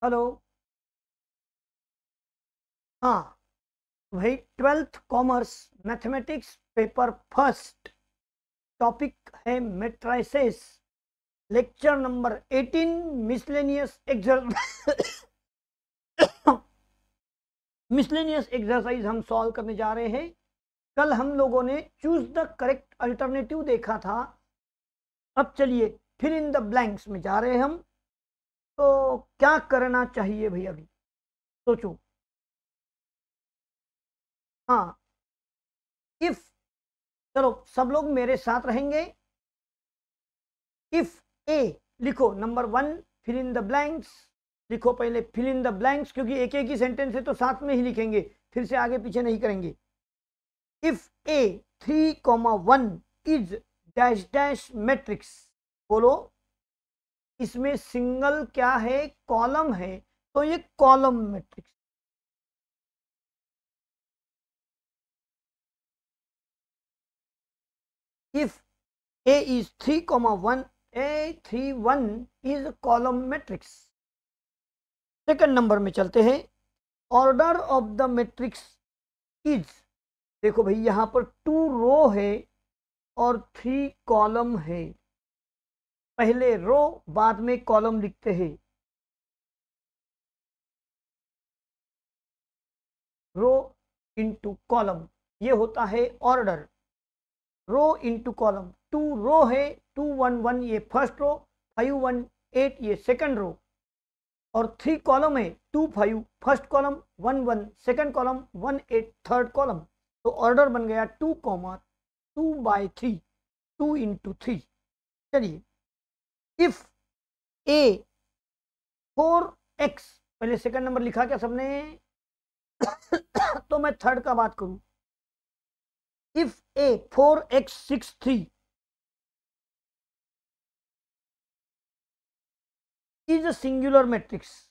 Hello. हाँ भाई, 12th commerce mathematics paper first, topic है matrices, lecture number 18, miscellaneous miscellaneous exercise हम solve करने जा रहे हैं। कल हम लोगों ने चूज द करेक्ट अल्टरनेटिव देखा था। अब चलिए फिल इन द ब्लैंक्स में जा रहे हैं हम। तो क्या करना चाहिए भाई, अभी सोचो। हाँ, इफ, चलो सब लोग मेरे साथ रहेंगे। इफ ए, लिखो number one, fill in the blanks. लिखो पहले फिल इन द ब्लैंक्स, क्योंकि एक एक ही सेंटेंस है तो साथ में ही लिखेंगे, फिर से आगे पीछे नहीं करेंगे। If A 3,1 is dash dash matrix, बोलो इसमें सिंगल क्या है, कॉलम है, तो ये column matrix. If A is 3,1, A31 is column matrix. Second number में चलते हैं। Order of the matrix is, देखो भाई यहां पर 2 रो है और 3 कॉलम है। पहले रो बाद में कॉलम लिखते हैं। रो इंटू कॉलम, ये होता है ऑर्डर। रो इंटू कॉलम, 2 रो है, 2 1 1 ये फर्स्ट रो, 5 1 8 ये सेकंड रो, और 3 कॉलम है, 2 5 first column, 1 1 second column, 1 8 third column. तो ऑर्डर बन गया 2,2/3, 2 × 3। चलिए, इफ ए 4x, पहले सेकंड नंबर लिखा क्या सबने? तो मैं थर्ड का बात करूं। If A 4x63 is a singular matrix,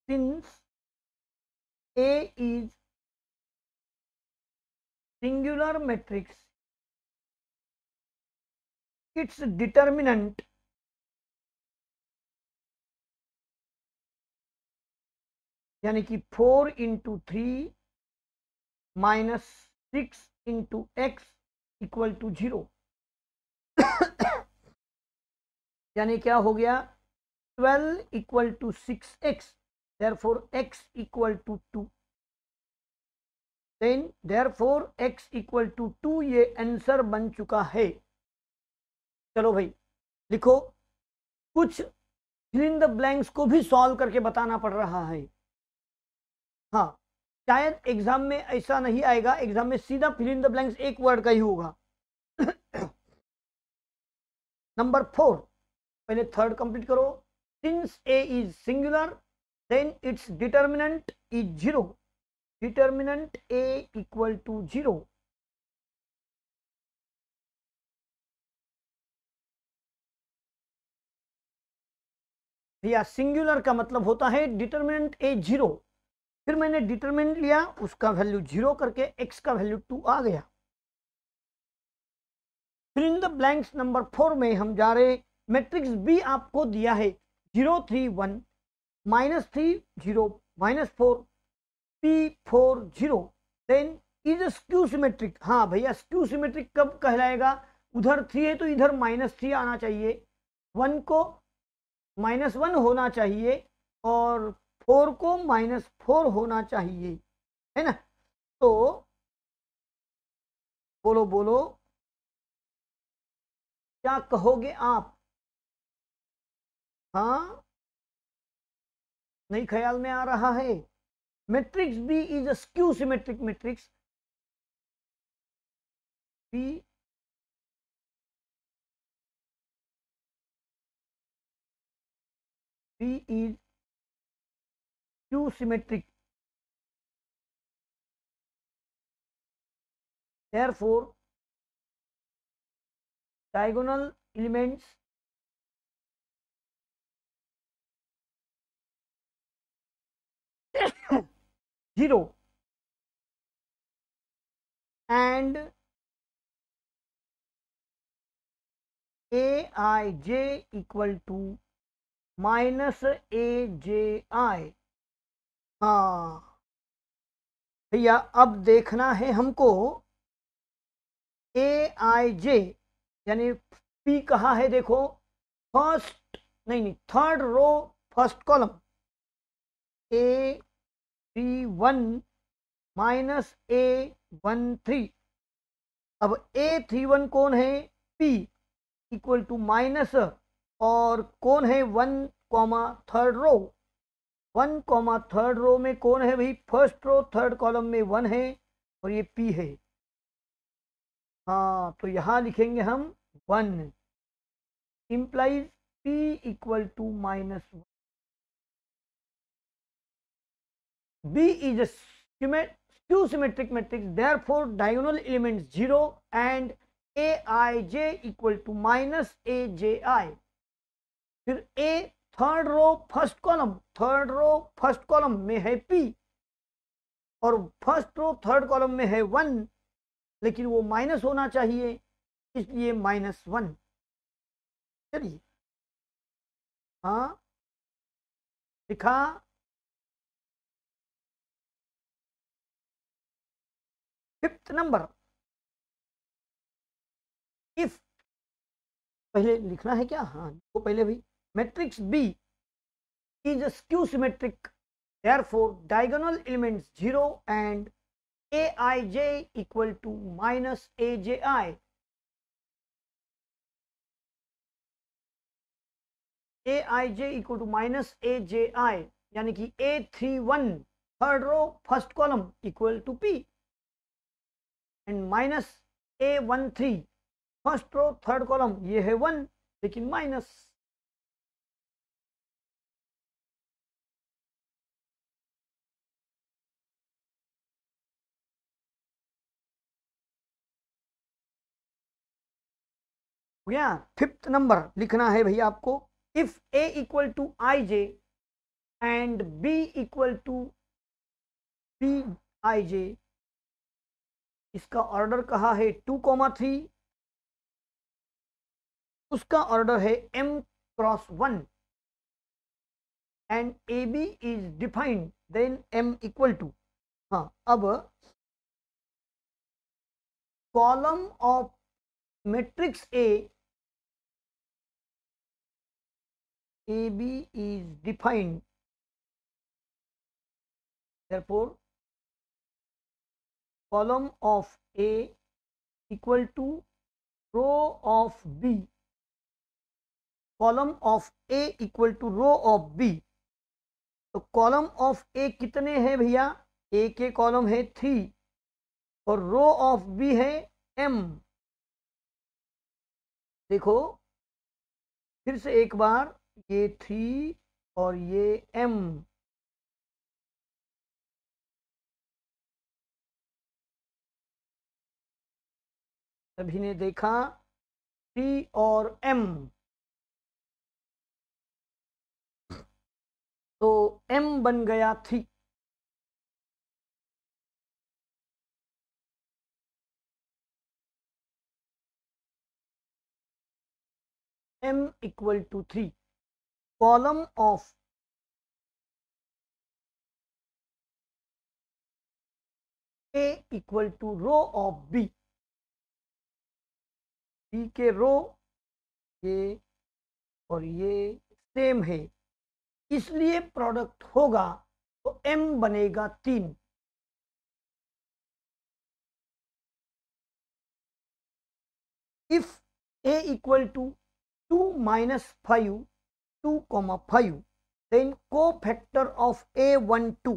since A is singular matrix, its determinant यानी कि 4 × 3 -6 × x = 0। यानी क्या हो गया, 12 = 6x, therefore x = 2, then therefore x = 2, ये आंसर बन चुका है। चलो भाई लिखो, कुछ फिल इन द ब्लैंक्स को भी सॉल्व करके बताना पड़ रहा है। हाँ, शायद एग्जाम में ऐसा नहीं आएगा, एग्जाम में सीधा फिल इन द ब्लैंक्स एक वर्ड का ही होगा। नंबर 4, पहले थर्ड कंप्लीट करो। Since A is singular, then its determinant is 0, determinant A = 0। भैया सिंगुलर का मतलब होता है डिटर्मिनेंट ए 0, फिर मैंने डिटर्मिनेंट लिया, उसका वैल्यू 0 करके x का वैल्यू 2 आ गया। फिर इन द ब्लैंक्स नंबर 4 में हम जा रहे। मैट्रिक्स बी आपको दिया है 0 3 1 -3 0 -4 P4 0, then is skew symmetric. हाँ भैया, स्क्यू सिमेट्रिक कब कहलाएगा? उधर 3 है तो इधर -3 आना चाहिए, 1 को -1 होना चाहिए, और 4 को -4 होना चाहिए, है ना? तो बोलो बोलो, क्या कहोगे आप? हाँ, नहीं ख्याल में आ रहा है? Matrix B is a skew symmetric matrix. B B is skew symmetric, therefore diagonal elements zero and aij = minus a j i. हाँ भैया, अब देखना है हमको ए आई जे, यानी पी कहाँ है देखो, फर्स्ट नहीं थर्ड रो फर्स्ट कॉलम, ए 31 माइनस A13। अब A31 कौन है, P इक्वल टू माइनस, और कौन है 1 comma third row, 1 comma third row में कौन है भाई, फर्स्ट रो थर्ड कॉलम में 1 है और ये P है। हाँ तो यहाँ लिखेंगे हम 1 implies P equal to -1। B is a skew symmetric matrix, therefore diagonal elements 0 and Aij equal to minus Aj। फिर A third row first column, third row first column में है P और फर्स्ट रो थर्ड कॉलम में है 1, लेकिन वो minus होना चाहिए, इसलिए -1। चलिए हाँ लिखा। फिफ्थ नंबर, इफ, पहले लिखना है क्या, हाँ तो पहले भी, matrix B is skew symmetric, therefore diagonal elements 0 and Aij equal to minus Aji। Aij equal to minus Aji, यानी कि A31 third row first column equal to P and minus A13 first row third column, ये है 1 लेकिन minus. हो गया। Fifth number लिखना है भैया आपको, if A equal to i j and B equal to b i j, इसका ऑर्डर कहा है 2,3, उसका ऑर्डर है m cross 1 and A B is defined, then m equal to, हाँ अब column of matrix A B is defined, therefore column of A equal to row of B, column of A equal to row of B। तो column of ए कितने हैं भैया, ए के column है 3 और row of B है m। देखो फिर से एक बार, ये 3 और ये m, सभी ने देखा 3 और m, तो m बन गया 3। m equal to 3, column of A equal to row of B, B के रो ये और ये सेम है, इसलिए प्रोडक्ट होगा तो m बनेगा 3। If A equal to 2 minus 5 2,5, then co-factor of A12,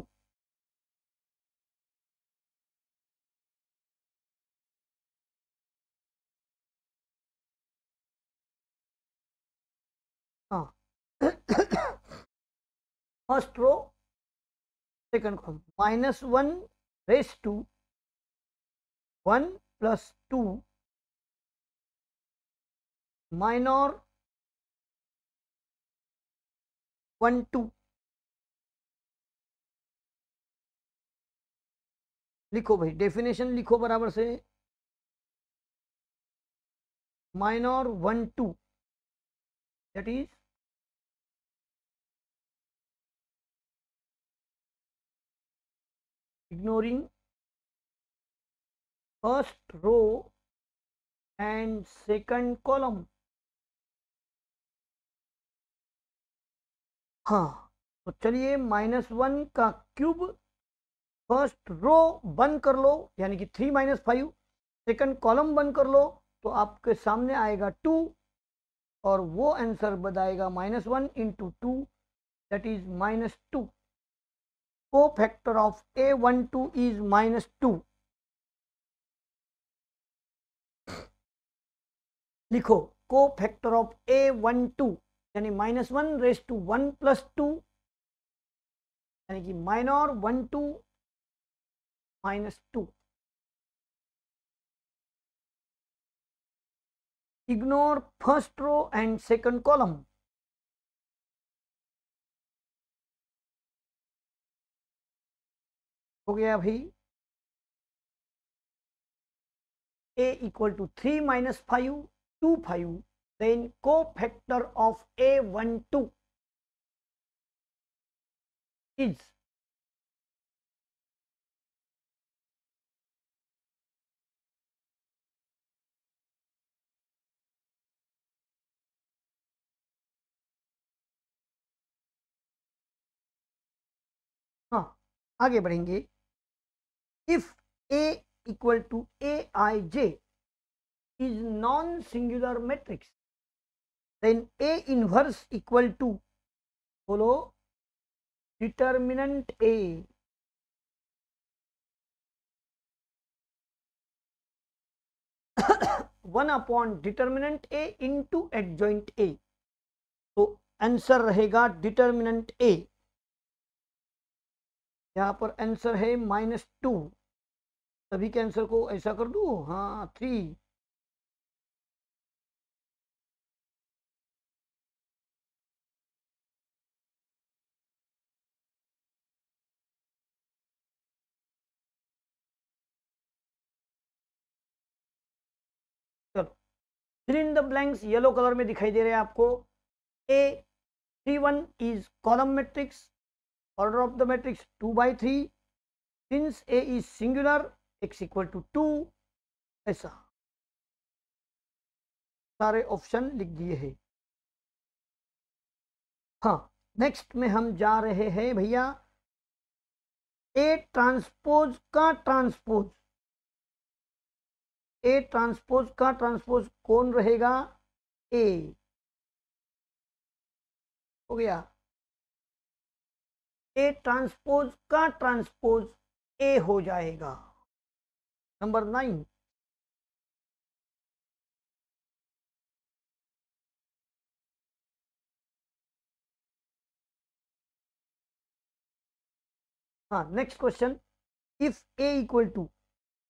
हाँ first row second column, -1 raise to 1 plus 2 minor 1 2। लिखो भाई, डेफिनेशन लिखो बराबर से, minor 1 2 that is ignoring first row and second column. हाँ, तो चलिए -1 का क्यूब फर्स्ट रो बंद कर लो, यानी कि 3 - 5, सेकंड कॉलम बंद कर लो, तो आपके सामने आएगा 2, और वो आंसर बताएगा -1 इंटू 2, दैट इज -2। को फैक्टर ऑफ A12 इज -2। लिखो, को फैक्टर ऑफ A12 यानी -1 + 1 + 2, यानी कि minor 12 -2। Ignore first row and second column. हो गया भाई। A = 3 - 5, 2, 5, then cofactor of A12 is हाँ, आगे बढ़ेंगे। If A = Aij is non-singular matrix, then A inverse equal to, बोलो, determinant A। 1/determinant A into adjoint A, तो answer रहेगा determinant A। यहाँ पर आंसर है -2। सभी के आंसर को ऐसा कर दूं, हाँ 3। चलो, fill in the blanks yellow colour में दिखाई दे रहे हैं आपको। A31 is column matrix, order of the matrix 2/3, since A is singular, x = 2, ऐसा सारे ऑप्शन लिख दिए हैं। हाँ, नेक्स्ट में हम जा रहे हैं भैया A ट्रांसपोज का ट्रांसपोज। A ट्रांसपोज का ट्रांसपोज कौन रहेगा? A। हो गया। A ट्रांसपोज का ट्रांसपोज A हो जाएगा। नंबर 9। हाँ, next question. If A =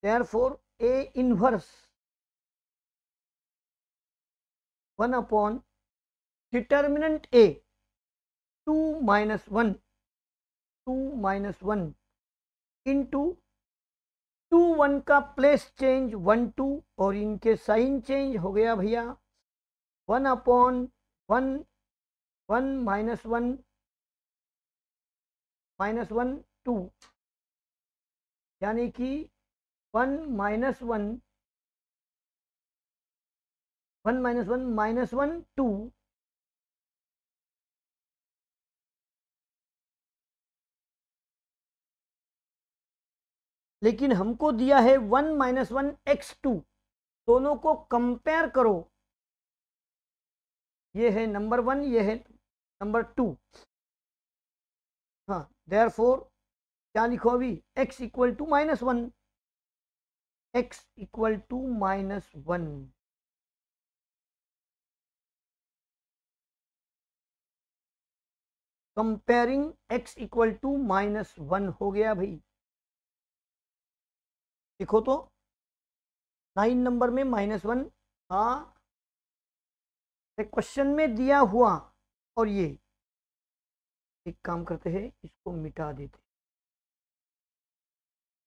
therefore A inverse 1/determinant A 2 - 1 into 2 1 का प्लेस चेंज 1 2, और इनके साइन चेंज हो गया भैया 1/1 1 -1 -1 2, यानी कि 1 - 1 1 -1 -1 2, लेकिन हमको दिया है 1 - 1 x2। दोनों को कंपेयर करो, ये है नंबर 1, ये है नंबर 2। हाँ, देयरफॉर क्या लिखो अभी? x = -1, x = -1। कंपेयरिंग x = -1 हो गया भाई। देखो तो 9 नंबर में -1, हाँ क्वेश्चन में दिया हुआ, और ये एक काम करते हैं, इसको मिटा देते।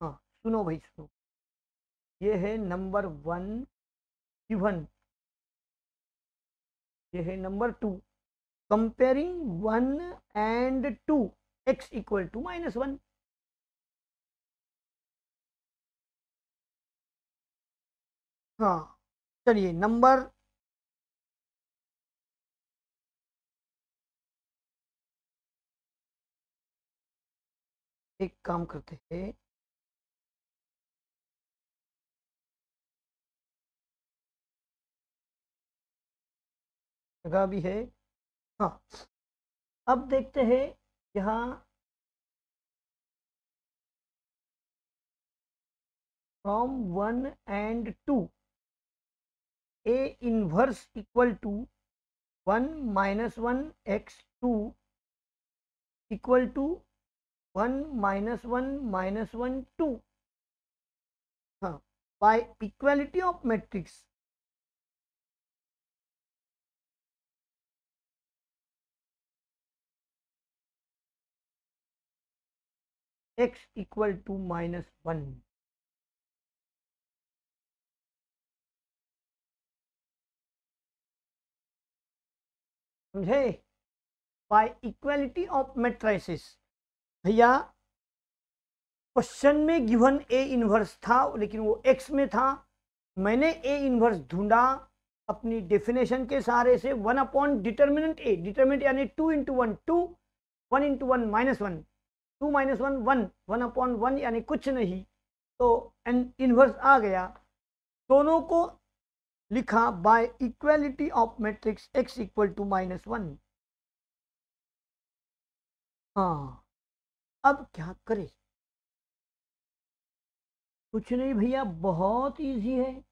हाँ सुनो भाई सुनो, ये है नंबर 1 गिवन, ये है नंबर 2। Comparing 1 and 2, x = -1। हाँ चलिए नंबर एक काम करते हैं, जगह भी है। हाँ अब देखते हैं यहाँ from 1 and 2 A inverse equal to 1 - 1 x 2 equal to 1 - 1 - 1 2। हाँ by equality of matrix x equal to -1। समझे? By equality of matrices. भैया क्वेश्चन में गिवन ए इनवर्स था लेकिन वो एक्स में था, मैंने ए इनवर्स ढूंढा अपनी डेफिनेशन के सहारे से 1 / डिटर्मिनेंट ए, डिटर्मिनेंट यानी 2 × 1 2, 1 × 1 -1, 2 - 1 1, 1/1 यानी कुछ नहीं, तो एन इनवर्स आ गया। दोनों को लिखा by equality of matrix x equal to -1। हाँ अब क्या करें? कुछ नहीं भैया, बहुत इजी है।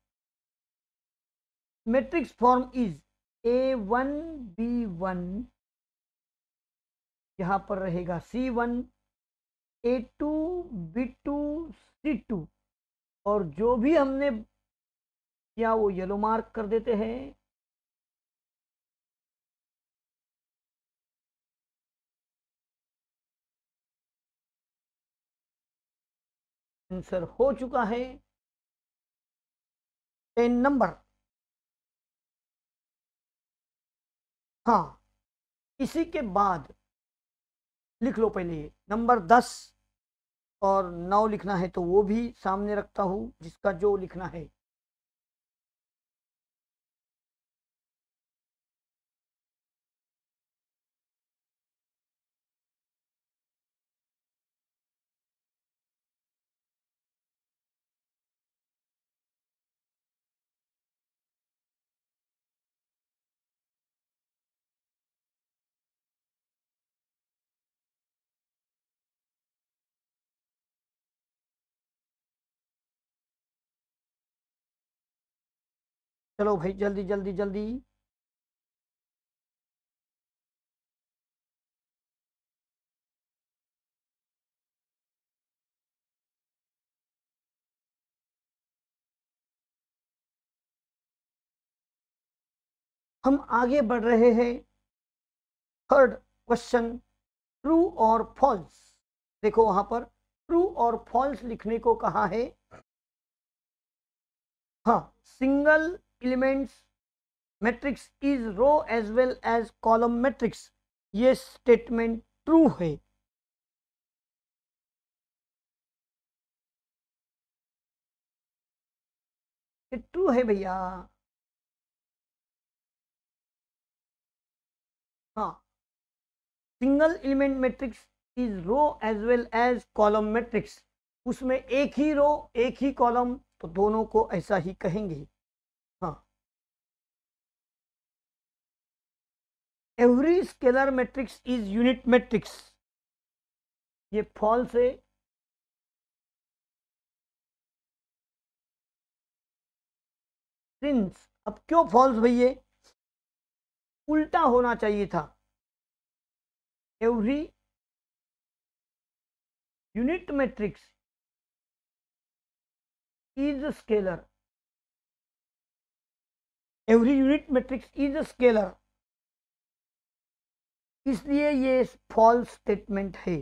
Matrix form is A1 B1, यहां पर रहेगा C1, A2 B2 C2, और जो भी हमने किया वो येलो मार्क कर देते हैं। आंसर हो चुका है 10 नंबर। हाँ इसी के बाद लिख लो पहले नंबर 10 और 9 लिखना है तो वो भी सामने रखता हूं, जिसका जो लिखना है। चलो भाई जल्दी जल्दी जल्दी। हम आगे बढ़ रहे हैं। थर्ड क्वेश्चन, ट्रू और फॉल्स। देखो वहां पर ट्रू और फॉल्स लिखने को कहा है। हाँ single elements matrix is row as well as column matrix, ये स्टेटमेंट ट्रू है। ये ट्रू है भैया। हाँ single element matrix is row as well as column matrix, उसमें एक ही रो एक ही कॉलम, तो दोनों को ऐसा ही कहेंगे। हाँ every scalar matrix is unit matrix, ये फॉल्स है। सिंस, अब क्यों फॉल्स भैया? उल्टा होना चाहिए था। Every unit matrix is scalar, every unit matrix is scalar, इसलिए ये फॉल्स स्टेटमेंट है।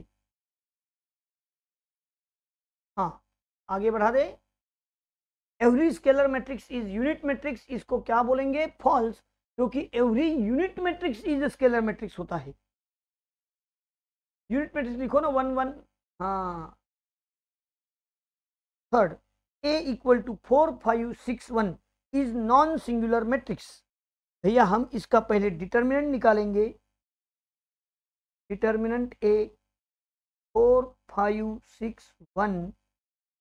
हाँ आगे बढ़ा दे। Every scalar matrix is unit matrix, इसको क्या बोलेंगे? फॉल्स, क्योंकि every unit matrix is scalar matrix होता है। यूनिट मैट्रिक्स लिखो ना 1 1। हाँ third, A equal to 4 5 6 1, is non singular matrix. भैया हम इसका पहले डिटर्मिनेंट निकालेंगे। डिटर्मिनेंट ए 4 5 6 1,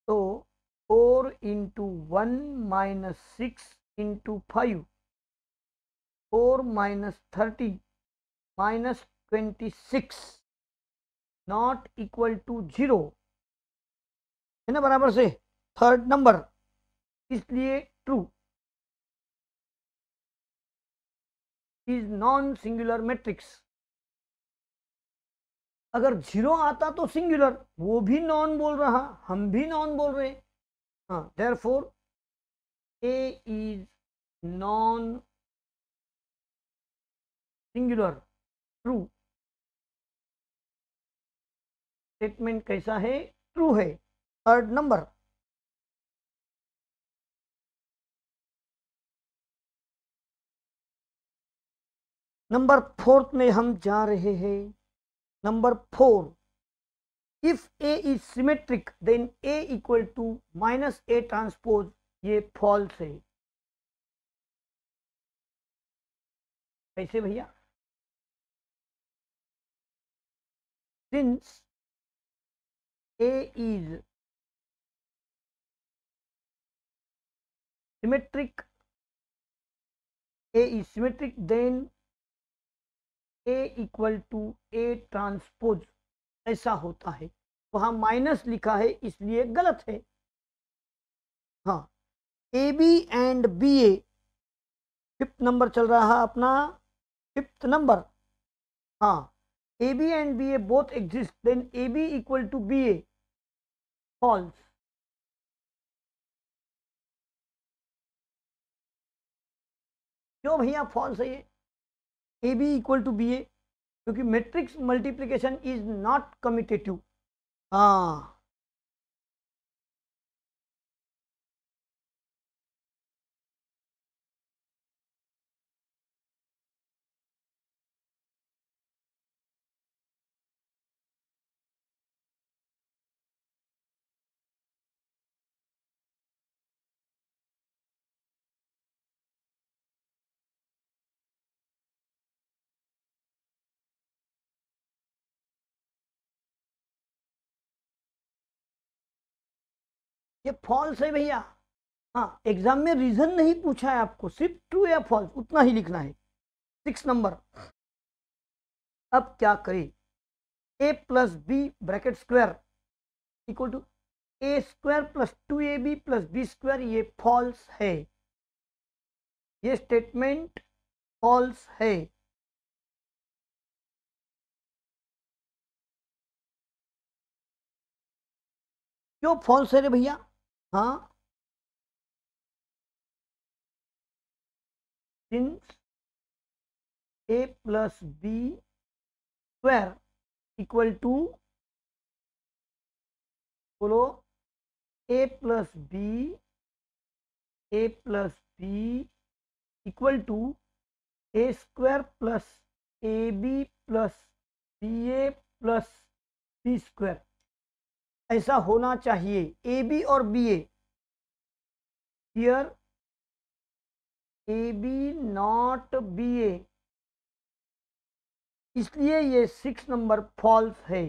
तो 4 into 1 minus 6 into 5, 4 minus 30 minus 26 not equal to 0 है ना, बराबर से थर्ड नंबर, इसलिए true. Is non singular matrix. अगर 0 आता तो सिंगुलर, वो भी नॉन बोल रहा, हम भी नॉन बोल रहे। हाँ, therefore A is non singular, true. Statement कैसा है? ट्रू है, थर्ड नंबर। नंबर फोर्थ में हम जा रहे हैं। Number 4, if A is symmetric then A equal to minus A transpose, ये फॉल्स है। कैसे भैया? Since A is symmetric, A is symmetric then A equal to A transpose, ऐसा होता है। वहां माइनस लिखा है इसलिए गलत है। हाँ, A B and B A, fifth number चल रहा है अपना, फिफ्थ नंबर। हाँ, A B and B A both exist then A B equal to B A, false. क्यों भैया फॉल्स है ये? A B equal to B A, क्योंकि matrix multiplication is not commutative. हाँ, ये फॉल्स है भैया। हाँ, एग्जाम में रीजन नहीं पूछा है आपको, सिर्फ ट्रू या फॉल्स उतना ही लिखना है। 6 नंबर। अब क्या करें? A plus B bracket square equal to A square plus 2ab plus B square, ये फॉल्स है। ये स्टेटमेंट फॉल्स है। क्यों फॉल्स है रे भैया? हाँ, since A plus B square equal to, बोलो, A plus B, A plus B equal to A square plus A B plus B A plus B square, ऐसा होना चाहिए। ए बी और B A, here A B not B A, इसलिए ये 6 number false है।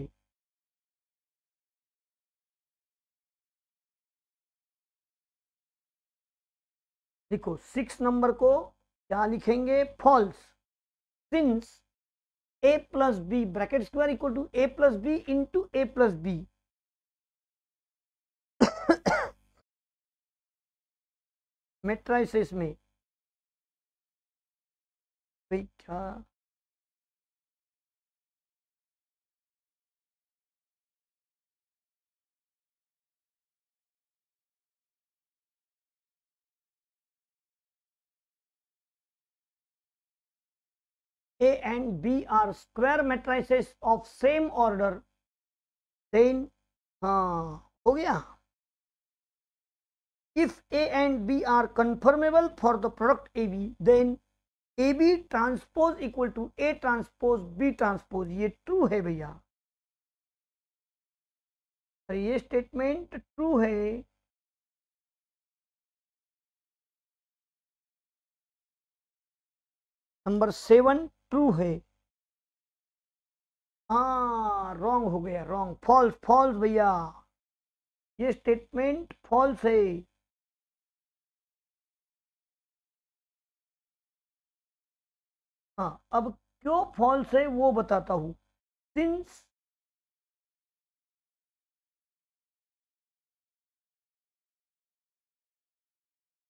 देखो 6 number को क्या लिखेंगे? False. Since A plus B bracket square equal to A plus B into A plus B, matrices में भाई क्या A and B are square matrices of same order, then हाँ हो गया। If A and B are conformable for the product AB, then AB transpose equal to A transpose B transpose, ये true है भैया। तो ये स्टेटमेंट ट्रू है। Number 7 true है। हाँ रॉन्ग हो गया, रॉन्ग, फॉल्स, फॉल्स भैया, ये स्टेटमेंट फॉल्स है। हाँ अब क्यों फॉल्स है वो बताता हूं। Since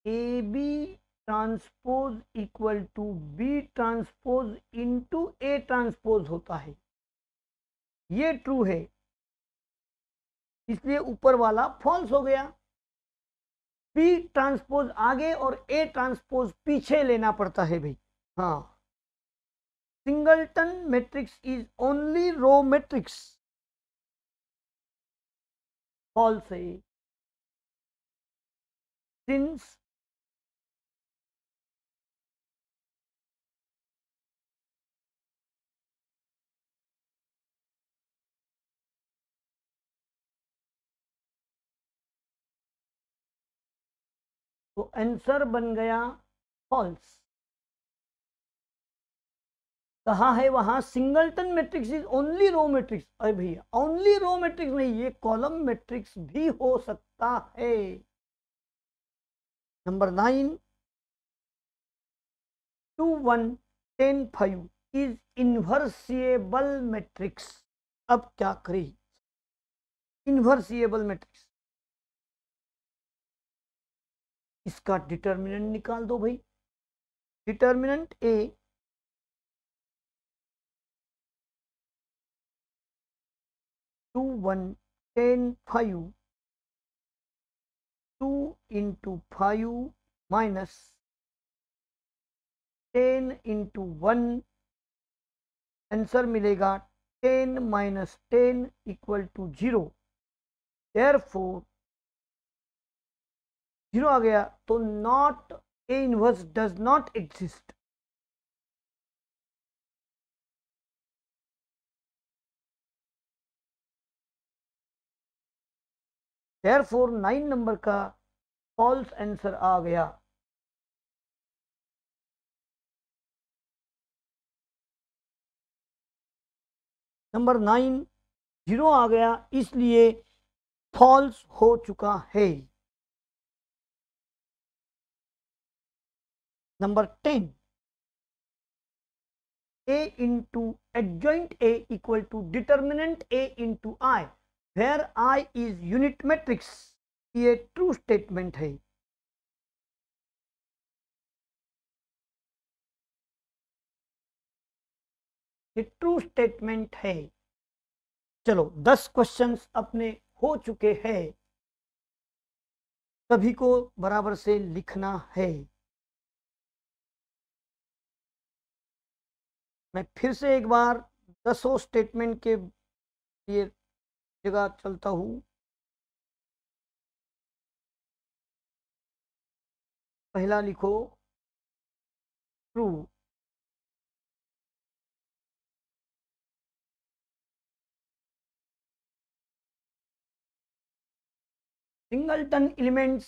A B transpose equal to B transpose into A transpose होता है, ये ट्रू है, इसलिए ऊपर वाला फॉल्स हो गया। बी ट्रांसपोज आगे और ए ट्रांसपोज पीछे लेना पड़ता है भाई। हाँ, singleton matrix is only row matrix, false है। सिंस तो आंसर बन गया फॉल्स। कहा है वहां singleton matrix is only row matrix, अरे भैया ओनली रो मैट्रिक्स नहीं, ये कॉलम मैट्रिक्स भी हो सकता है। Number 9 2 1 10 5 is invertible matrix. अब क्या करें, इनवर्सिएबल मैट्रिक्स, इसका डिटर्मिनेंट निकाल दो भाई। डिटर्मिनेंट ए 2 1 10 5 2 into 5 minus 10 into 1, आंसर मिलेगा 10 minus 10 equal to 0। therefore 0 आ गया तो not A inverse does not exist. therefore 9 number का फॉल्स आंसर आ गया। नंबर 9 0 आ गया, इसलिए फॉल्स हो चुका है। Number 10 a into adjoint a equal to determinant a into I, where I is unit matrix, ये ट्रू स्टेटमेंट है। ये ट्रू स्टेटमेंट है। चलो 10 क्वेश्चंस अपने हो चुके हैं, सभी को बराबर से लिखना है। मैं फिर से एक बार 10 स्टेटमेंट के लिए जगह चलता हूं। पहला लिखो true, singleton elements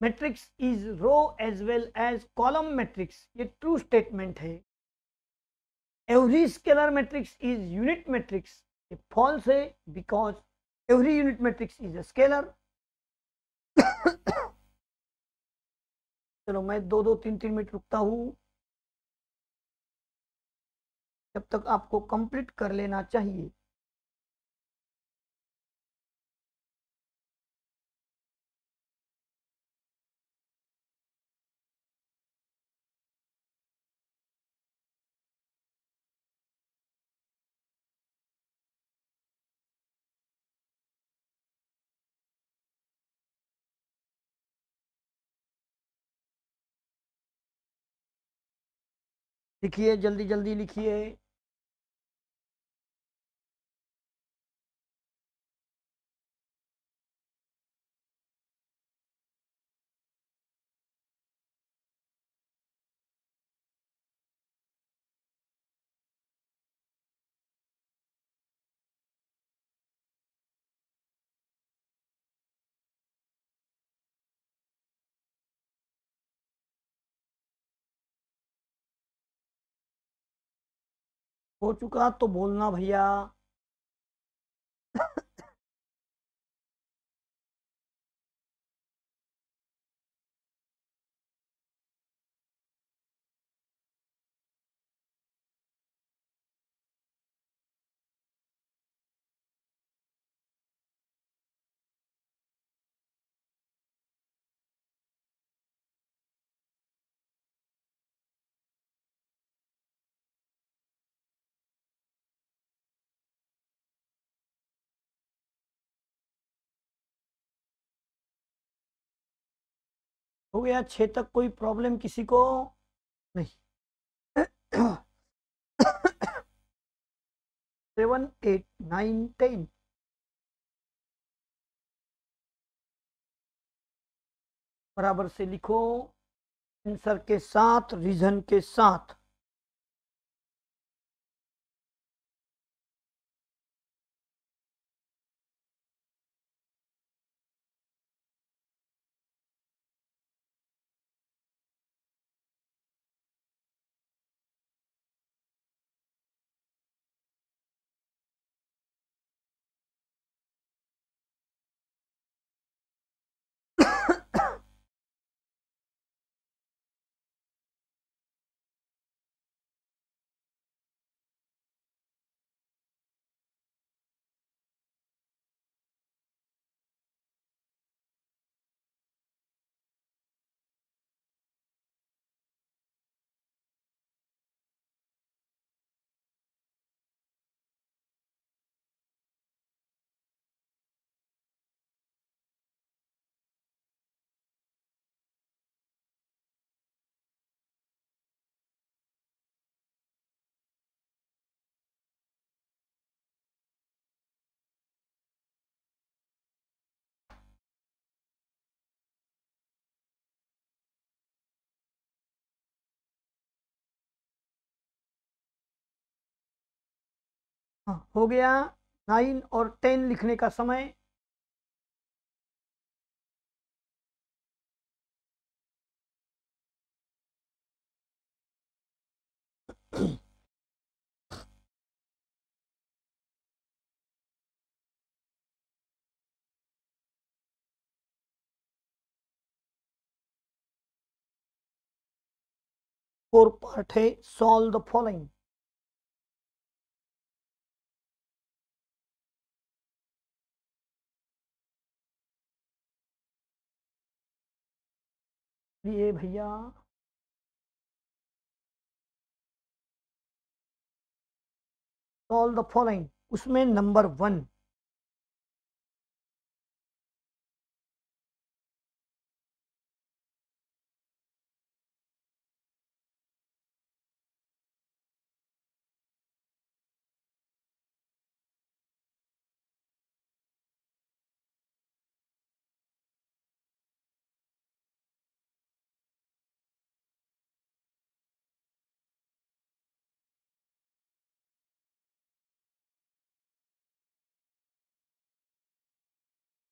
matrix is row as well as column matrix, ये ट्रू स्टेटमेंट है। Every scalar matrix is unit matrix, ये फॉल्स है, because every unit matrix is a scalar. चलो मैं 2-2 3-3 मिनट रुकता हूं, जब तक आपको कंप्लीट कर लेना चाहिए। लिखिए, जल्दी जल्दी लिखिए। हो चुका तो बोलना भैया। हो गया 6 तक, कोई प्रॉब्लम किसी को नहीं? 7 8 9 10। बराबर से लिखो, आंसर के साथ, रीजन के साथ। हाँ, हो गया 9 और 10 लिखने का समय। फोर पार्ट है, सॉल्व द फॉलोइंग। ये भैया सॉल्व द फॉलोइंग, उसमें number 1,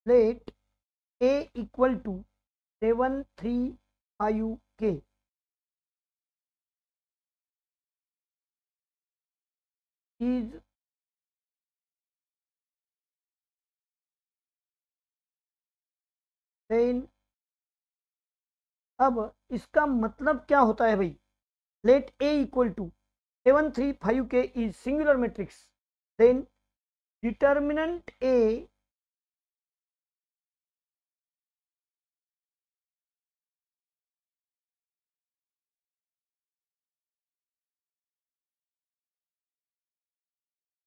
let a equal to 735k is then. अब इसका मतलब क्या होता है भाई? Let a equal to 735k is singular matrix, then determinant a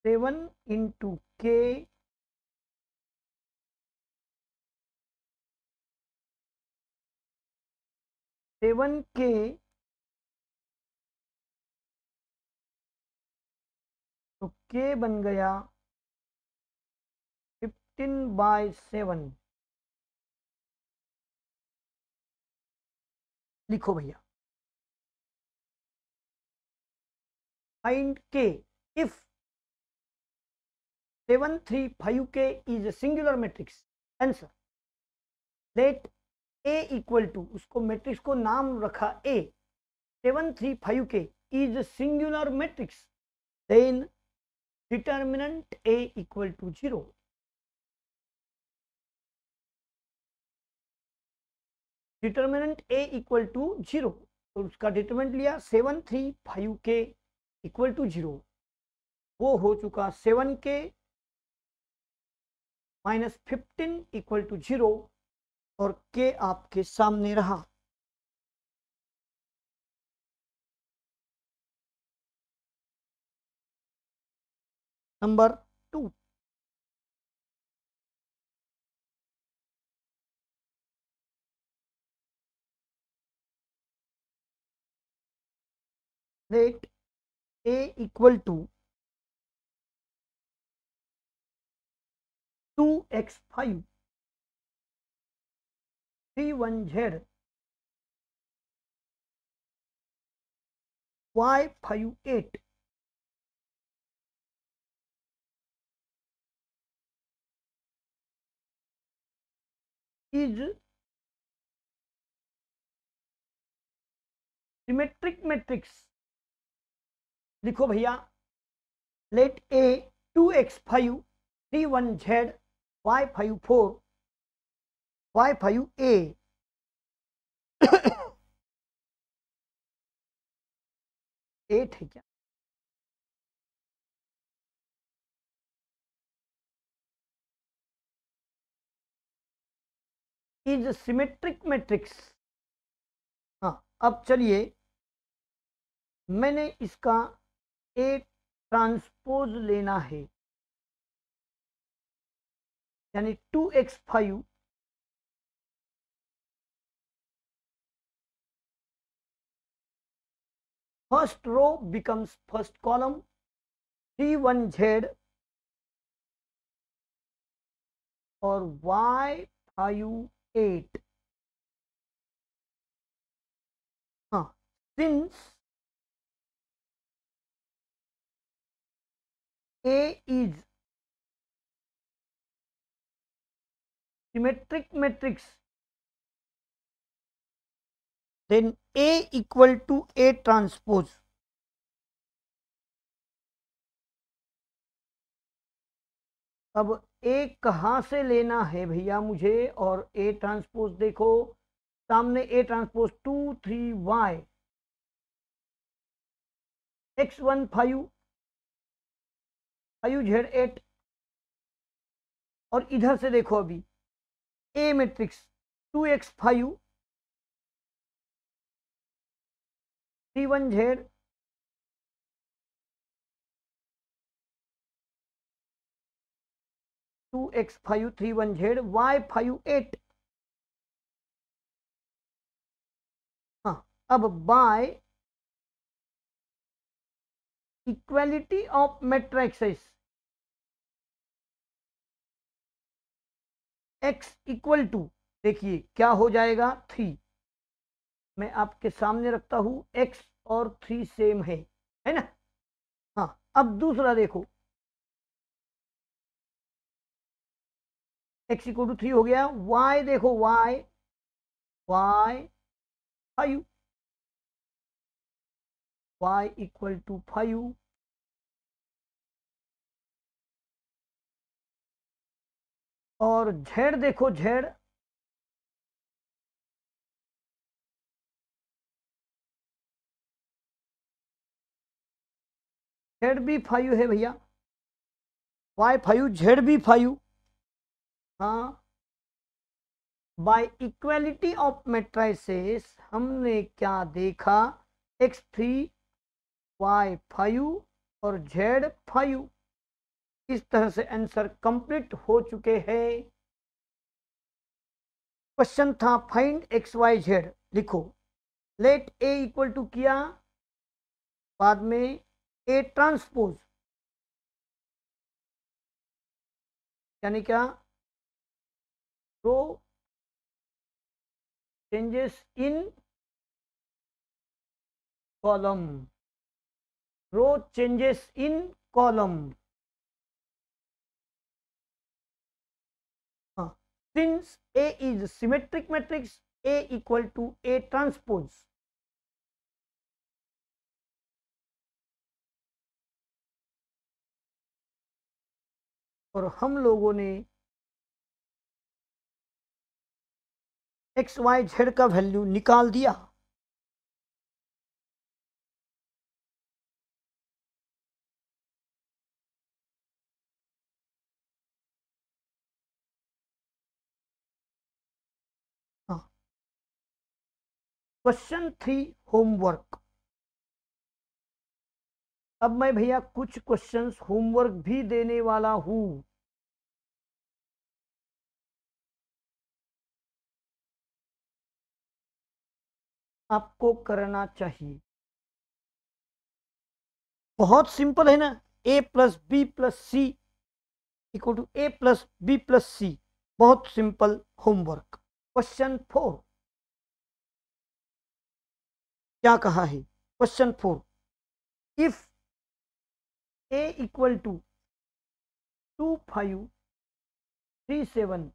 7 into k 7k, तो k बन गया 15/7। लिखो भैया, find k if 735k is a singular matrix। Answer, let a equal to, उसको मैट्रिक्स को नाम रखा a, 735k is singular matrix, then determinant A equal to 0. Determinant A equal to 0, तो उसका डिटर्मिनेंट लिया 7 3 5 के इक्वल टू 0, वो हो चुका 7 के माइनस 15 इक्वल टू 0 और के आपके सामने रहा। Number 2, let A equal to 2x5 31z y58 is symmetric matrix. लिखो भैया, late A 2x5 31z y54 y5a 8 है क्या? Is symmetric matrix. हाँ, अब चलिए मैंने इसका A ट्रांसपोज लेना है, यानी 2x5 first row becomes first column, 31z और y58। हाँ, since A is symmetric matrix, then A equal to A transpose। अब A कहाँ से लेना है भैया मुझे, और A ट्रांसपोज देखो सामने, A transpose 2 3 y x1 5 5z 8, और इधर से देखो अभी A matrix 2x5 31z 2x5 31z y58। हाँ, अब by equality of matrices x equal to, देखिए क्या हो जाएगा 3, मैं आपके सामने रखता हूं, x और 3 सेम है ना। हाँ, अब दूसरा देखो, x इक्वल टू 3 हो गया, y देखो y 5 y इक्वल टू 5, और z देखो z भी 5 है भैया, y5 z भी 5। हाँ, बाय इक्वालिटी ऑफ मैट्रिसेस हमने क्या देखा, x3 y5 और z5। इस तरह से आंसर कंप्लीट हो चुके हैं। क्वेश्चन था फाइंड एक्स वाई जेड, लिखो लेट A इक्वल टू किया, बाद में A ट्रांसपोज, यानी क्या, row changes in column, row changes in column. Since A is symmetric matrix, A equal to A transpose। और हम लोगों ने एक्स वाई जेड का वैल्यू निकाल दिया। हाँ, क्वेश्चन 3 होमवर्क। अब मैं भैया कुछ क्वेश्चंस होमवर्क भी देने वाला हूं। आपको करना चाहिए। बहुत सिंपल है ना। A plus B plus C equal to A plus B plus C. बहुत सिंपल होमवर्क। क्वेश्चन 4 क्या कहा है? Question 4, if A equal to 2537,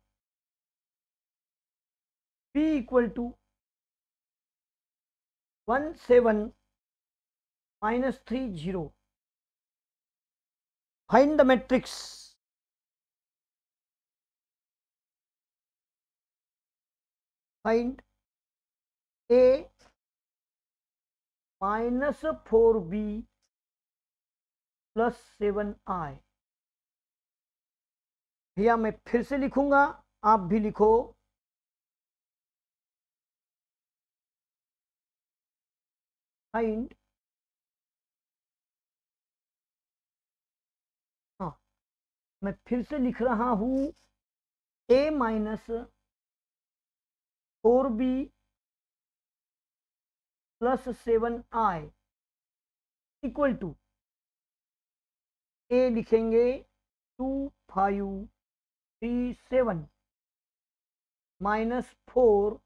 B equal to 17 - 30, find the matrix. Find A -4b + 7i। भैया मैं फिर से लिखूंगा, आप भी लिखो। फाइंड, हाँ मैं फिर से लिख रहा हूं, a -4b + 7i equal to, ए लिखेंगे 2537 -4,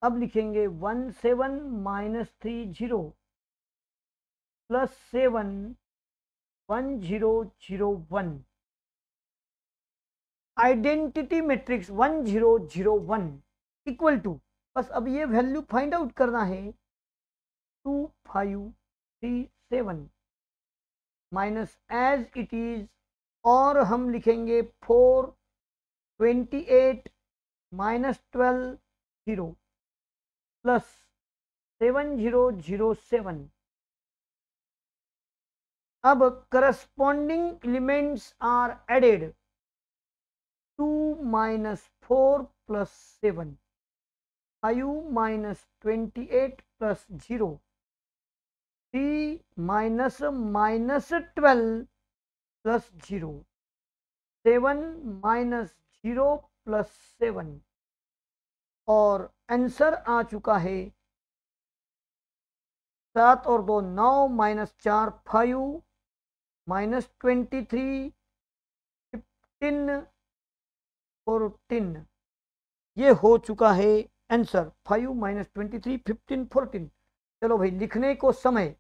अब लिखेंगे 17 - 30 + 7 1001। आइडेंटिटी मैट्रिक्स 1001 इक्वल टू, बस अब ये वैल्यू फाइंड आउट करना है। 2537 माइनस एज इट इज, और हम लिखेंगे 428 -12 0 प्लस 7007। अब करस्पॉन्डिंग एलिमेंट्स आर एडेड। 2 - 4 + 7, 5 - 28 + 0, 3 -12 + 0, 7 - 0 + 7, और आंसर आ चुका है 7 और 2 9 -4 5 -23 15 14। ये हो चुका है आंसर 5 -23 15 14। चलो भाई लिखने को समय।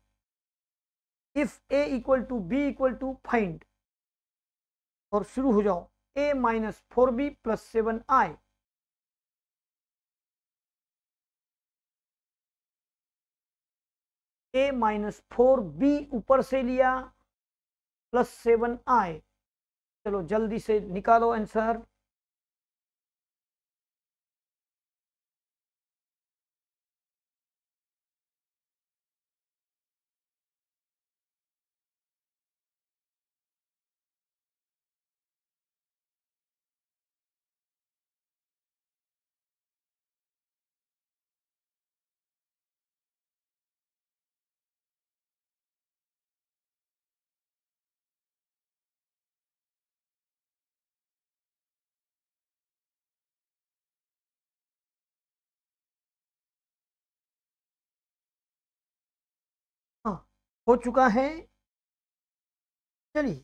If A equal to B equal to find, और शुरू हो जाओ। a -4b + 7i। a -4b ऊपर से लिया +7i। चलो जल्दी से निकालो आंसर। हाँ, हो चुका है। चलिए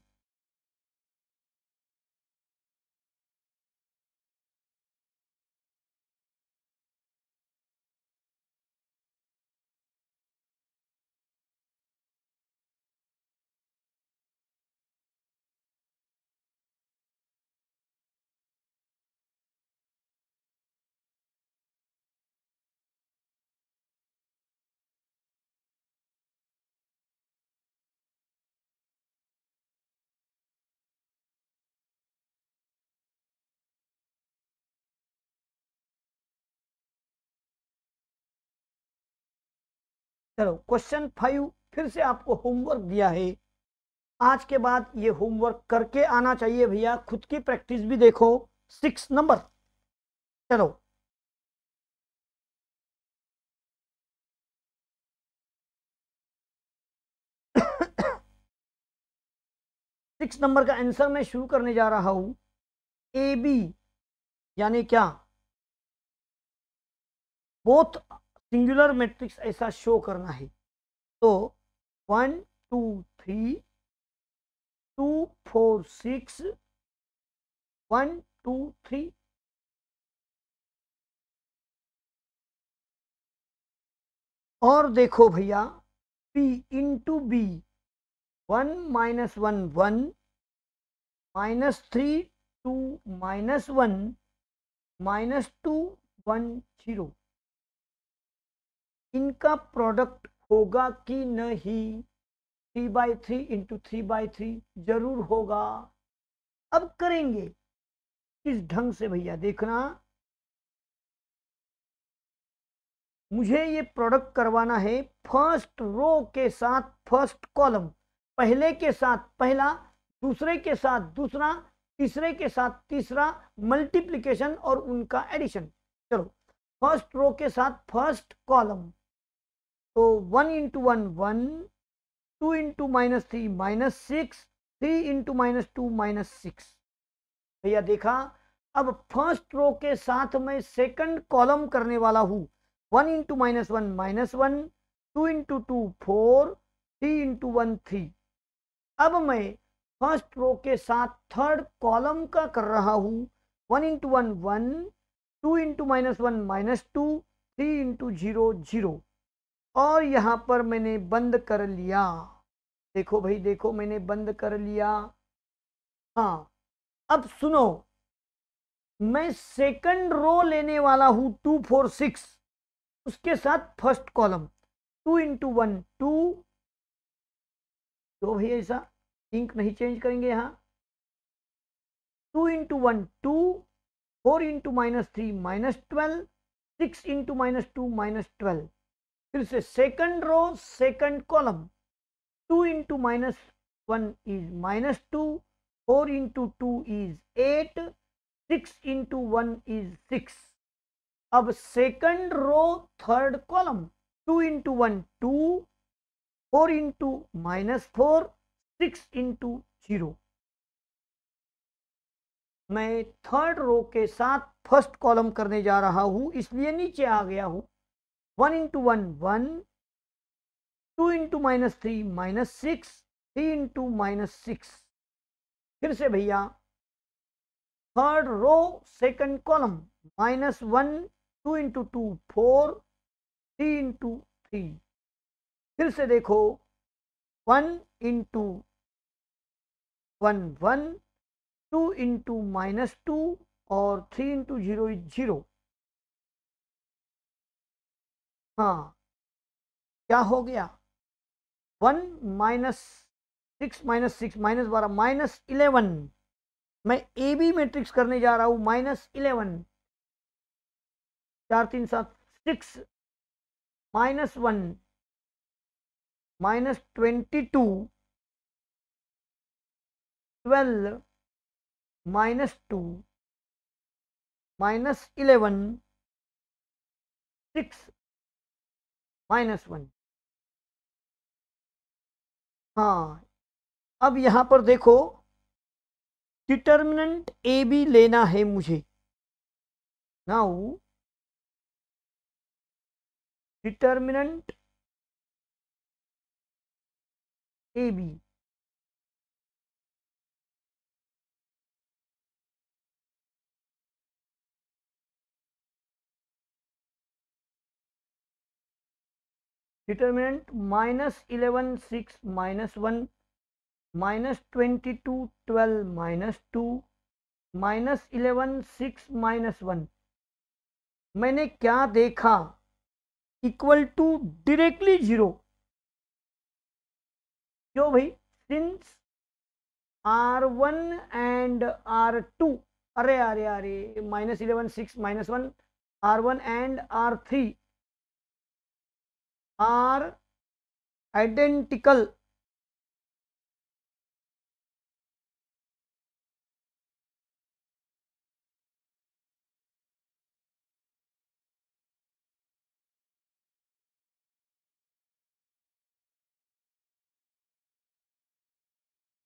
चलो क्वेश्चन 5 फिर से आपको होमवर्क दिया है। आज के बाद ये होमवर्क करके आना चाहिए भैया, खुद की प्रैक्टिस भी देखो। 6 नंबर, चलो। सिक्स नंबर का आंसर मैं शुरू करने जा रहा हूं। ए बी यानी क्या, बोथ सिंगुलर मैट्रिक्स ऐसा शो करना है। तो 1 2 3 2 4 6 1 2 3। और देखो भैया, P इंटू बी, 1 -1 1 -3 2 -1 -2 1 0, इनका प्रोडक्ट होगा कि नहीं? 3/3 इंटू 3/3 जरूर होगा। अब करेंगे किस ढंग से भैया, देखना। मुझे ये प्रोडक्ट करवाना है फर्स्ट रो के साथ फर्स्ट कॉलम, पहले के साथ पहला, दूसरे के साथ दूसरा, तीसरे के साथ तीसरा, मल्टीप्लिकेशन और उनका एडिशन। चलो, फर्स्ट रो के साथ फर्स्ट कॉलम, तो 1 इंटू 1 1, 2 इंटू -3 -6, 3 इंटू -2 -6। भैया देखा। अब फर्स्ट रो के साथ मैं सेकंड कॉलम करने वाला हूं। 1 इंटू -1 -1, 2 इंटू 2 4, 3 इंटू 1 3। अब मैं फर्स्ट रो के साथ थर्ड कॉलम का कर रहा हूं। 1 इंटू 1 1, 2 इंटू -1 -2, 3 इंटू 0 0। और यहां पर मैंने बंद कर लिया। देखो भाई देखो, मैंने बंद कर लिया। हाँ, अब सुनो, मैं सेकंड रो लेने वाला हूं 2 4 6, उसके साथ फर्स्ट कॉलम 2 इंटू 1 2। तो भैया ऐसा इंक नहीं चेंज करेंगे यहाँ। 2 इंटू 1 2, 4 इंटू -3 -12, 6 इंटू -2 -12। फिर से second row second column, 2 into -1 is -2, 4 into 2 is 8, 6 into 1 is 6। अब second row third column, 2 into 1 2, 4 into -4, 6 into 0। मैं थर्ड रो के साथ फर्स्ट कॉलम करने जा रहा हूं, इसलिए नीचे आ गया हूं। 1 इंटू 1 1, 2 इंटू -3 -6, 3 इंटू -6। फिर से भैया, third row second column, -1, 2 into 2 4, 3 into 3। फिर से देखो, 1 इंटू 1 1, 2 इंटू -2 और 3 इंटू 0 इज 0। हाँ, क्या हो गया? 1 -6 -6 -12 -11। मैं ए बी मैट्रिक्स करने जा रहा हूं। -11, 4 3 7 6, -1 -22, 12 -2 -11, 6 -1। हाँ, अब यहां पर देखो, डिटर्मिनेंट ए बी लेना है मुझे। Now determinant A B, determinant -11 6 -1, -22 12 -2, -11 6 -1। मैंने क्या देखा? Equal to directly 0। क्यों भाई? सिंस R1 एंड R2, अरे अरे अरे, -11 6 -1, R1 and R3 are identical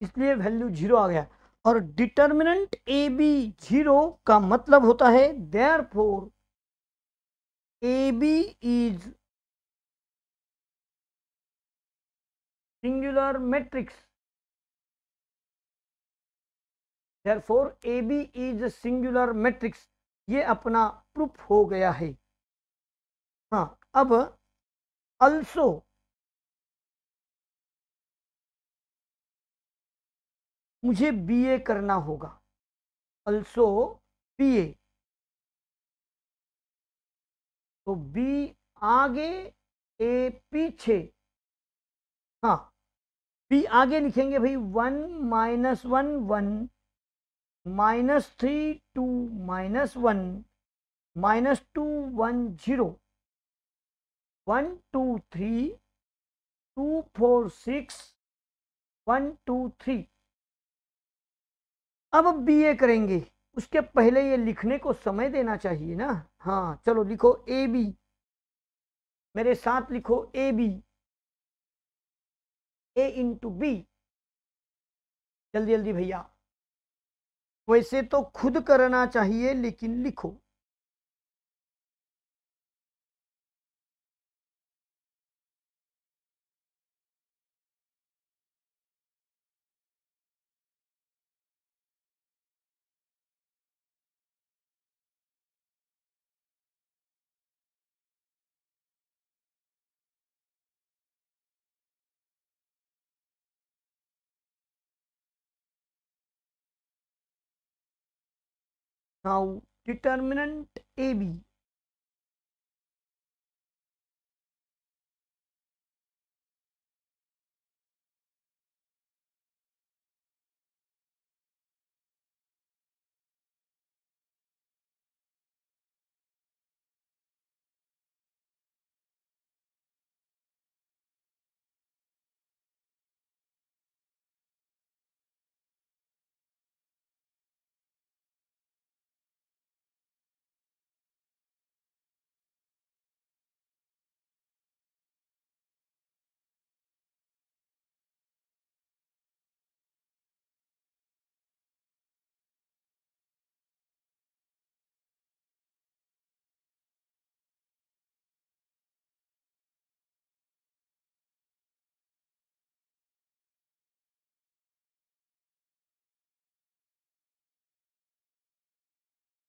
इसलिए वैल्यू 0 आ गया। और डिटर्मिनेंट ए बी 0 का मतलब होता है therefore A B is singular matrix, therefore A B is singular matrix. ये अपना प्रूफ हो गया है। हाँ, अब अल्सो मुझे बीए करना होगा, अल्सो बीए। तो बी आगे ए पीछे। हाँ, बी आगे लिखेंगे भाई 1 -1 1 -3 2 -1 -2 1 0 1 2 3 2 4 6 1 2 3। अब बीए करेंगे, उसके पहले ये लिखने को समय देना चाहिए ना। हाँ चलो लिखो ए बी, मेरे साथ लिखो A B, A into B. जल्दी जल्दी भैया, वैसे तो खुद करना चाहिए लेकिन लिखो। नाउ डिटर्मिनेंट ए बी,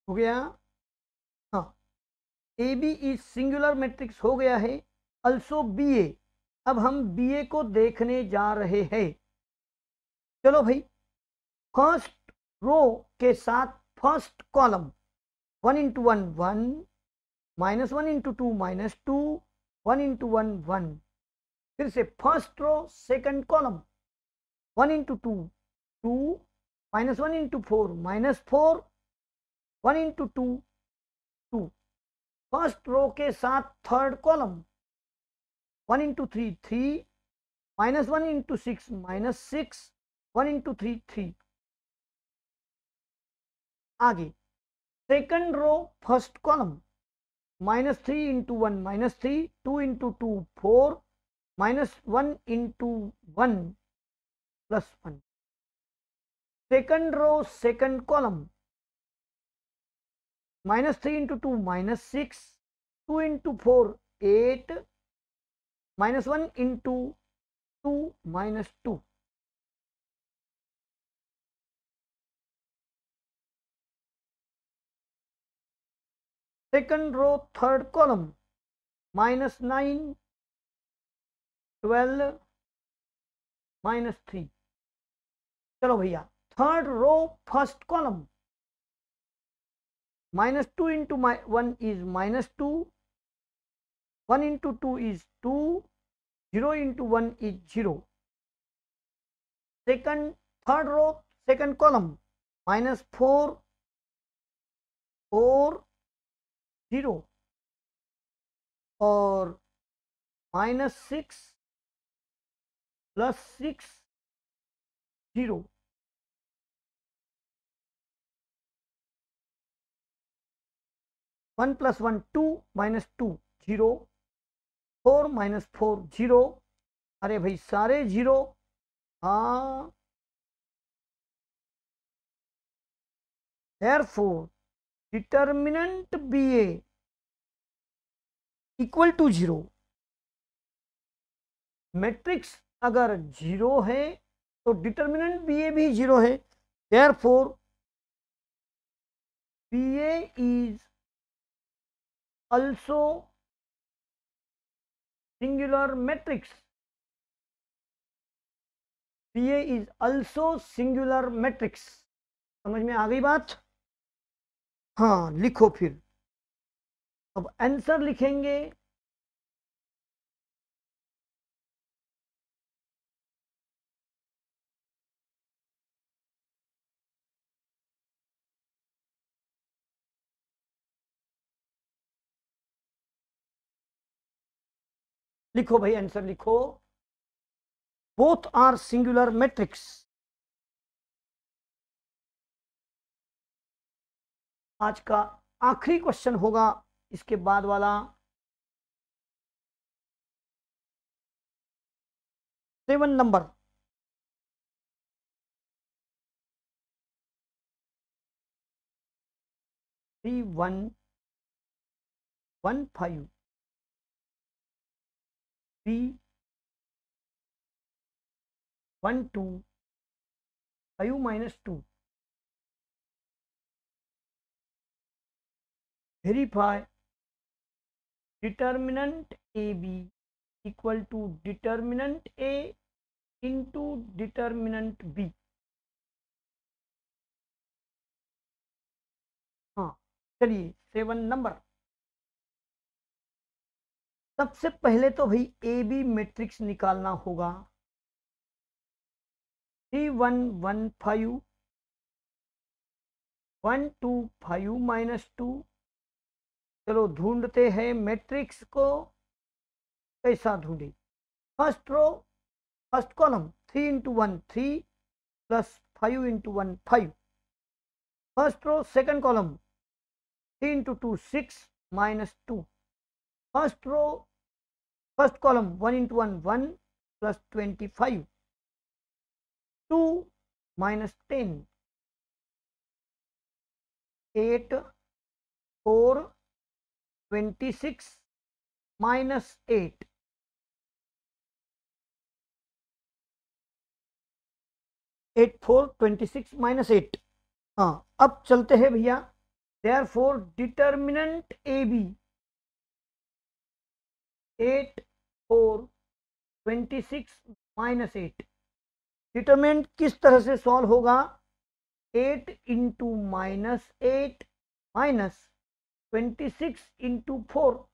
हो गया। हाँ, A B is singular matrix हो गया है। अल्सो बी ए, अब हम बी ए को देखने जा रहे हैं। चलो भाई, फर्स्ट रो के साथ first column 1 into 1 1 -1 into 2 -2 1 into 1 1। फिर से first row second column 1 into 2 2 -1 into 4 -4 1 into 2 2। First row के साथ third column 1 into 3 3 -1 into 6 -6 1 into 3 3। आगे second row first column -3 into 1 -3 2 into 2 4 -1 into 1 +1। Second row second column -3 into 2 -6 2 into 4 8 -1 into 2 -2। Second row third column -9 12 -3। चलो भैया, third row first column -2 into 1 is -2 1 into 2 is 2 0 into 1 is 0। Second third row second column -4 4 0 और -6 plus 6 0, 1 + 1 2 -2 0, 4 - 4 0। अरे भाई सारे जीरो। हाँ, therefore determinant B A equal to 0। Matrix अगर 0 है तो डिटर्मिनेंट बी ए भी 0 है। therefore B A is also singular matrix। B A is also singular matrix। समझ में आ गई बात? हाँ, लिखो फिर। अब आंसर लिखेंगे। लिखो भाई, आंसर लिखो। Both are singular matrix. आज का आखिरी क्वेश्चन होगा, इसके बाद वाला 7 number. Three one one five three 1 2 5 -2 verify determinant A B equal to determinant A into determinant B. हाँ, चलिए 7 नंबर। सबसे पहले तो भाई ए बी मैट्रिक्स निकालना होगा। 3 1 1 5 1 2 5 -2। चलो ढूंढते हैं मैट्रिक्स को। कैसा ढूंढे? First row, first column 3 × 1 3 plus 5 × 1 5। First row second column 3 × 2 6 -2। First row first column 1 × 1 1 plus 25 2 -10 8 4 26 -8 8 4 26 -8। हाँ, अब चलते हैं भैया। Therefore determinant A B 8 4 26 -8। Determinant किस तरह से सॉल्व होगा? 8 × -8 माइनस 26 × 4।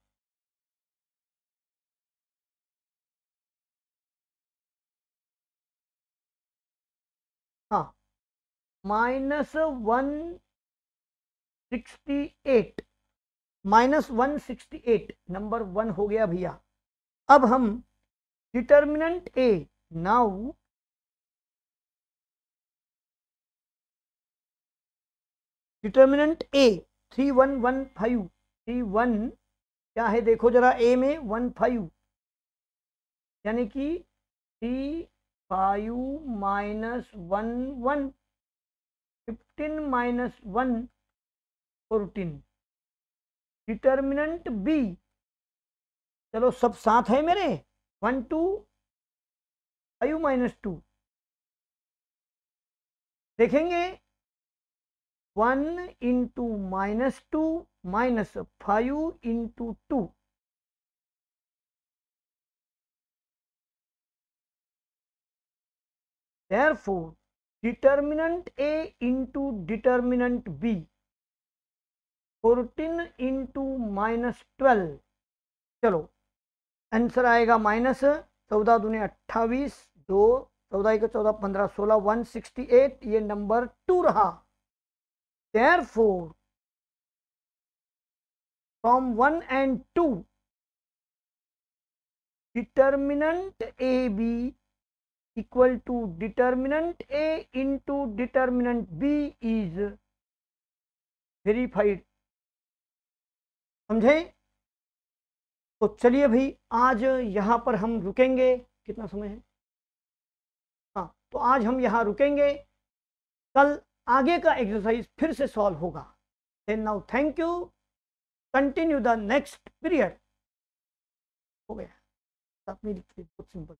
हाँ, -168 -168 नंबर 1 हो गया भैया। अब हम डिटर्मिनेंट ए नाउ डिटर्मिनेंट ए 3 1 1 5 3 1 क्या है देखो जरा, ए में 1 5 यानी कि 3 5 -1 1 15 -1 14। डिटर्मिनेंट बी, चलो सब साथ है मेरे, 1 2 5 -2 देखेंगे। 1 × -2 minus 5 × 2। therefore determinant A into determinant B 14 × -12। चलो आंसर आएगा -14 दूनी 28 2 14 1 14 15 16 168। ये नंबर 2 रहा। therefore from 1 and 2 determinant A B equal to determinant A into determinant B is verified. समझे? तो चलिए भाई आज यहाँ पर हम रुकेंगे। कितना समय है? हाँ, तो आज हम यहाँ रुकेंगे, कल आगे का एक्सरसाइज फिर से सॉल्व होगा। Then now thank you, continue the next period. हो गया, अपनी लिखिए, बहुत सिंपल।